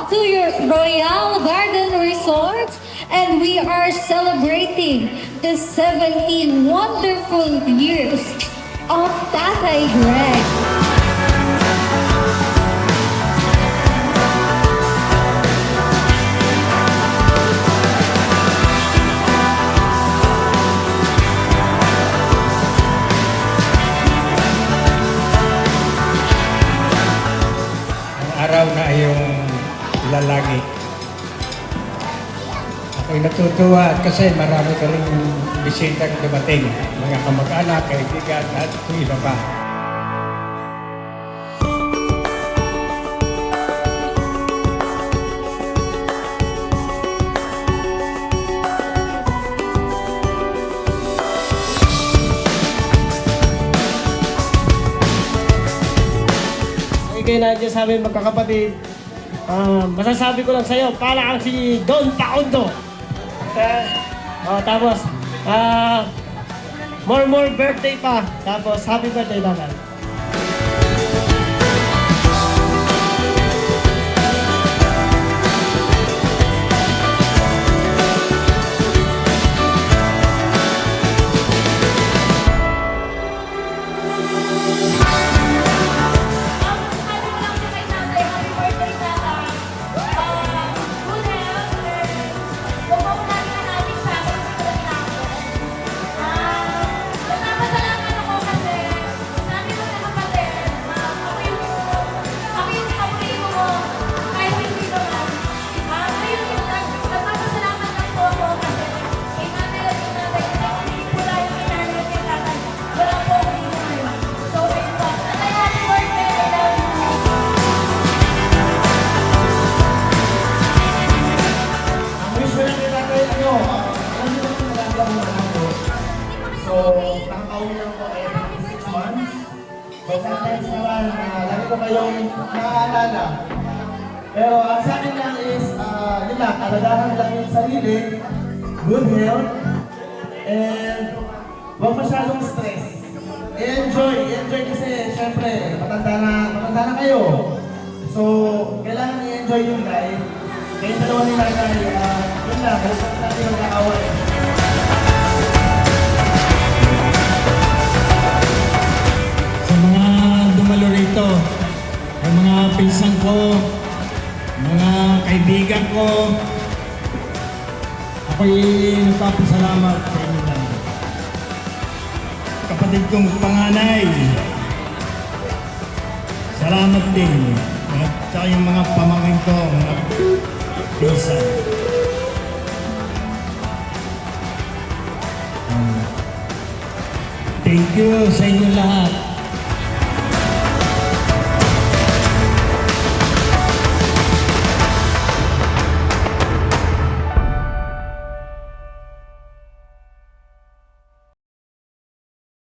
to your Royal Garden Resorts, and we are celebrating the 17 wonderful years of Tatay Greg. Araw na iyong lalagi. Ako'y natutuwa kasi marami ka rin bisitang dumating. Mga kamag-anak, kaibigan at kung iba pa. Kaya nandiyan sa amin magkakapatid, masasabi ko lang sa'yo, para kang si Don Paondo. Tapos, more birthday pa. Tapos, happy birthday naman. So, nakakauwi lang po every 6 months. So, sometimes naman, lagi ko kayong naaalala. Pero ang sa akin lang is, yun lang, alagahan lang yung sarili, good health, and huwag masyadong stress. Enjoy kasi, syempre, matanda na kayo. So, kailangan i-enjoy yung life. Kayong dalawa nila guys, yun lang, huwag natin magkakaway. Dumalo rito, yung mga pinsan ko, mga kaibigan ko, ako'y nagpapasalamat sa inyo lang. Kapatid kong panganay, salamat din. At saka yung mga pamangkin ko, mga pinsan. Thank you sa inyo lahat.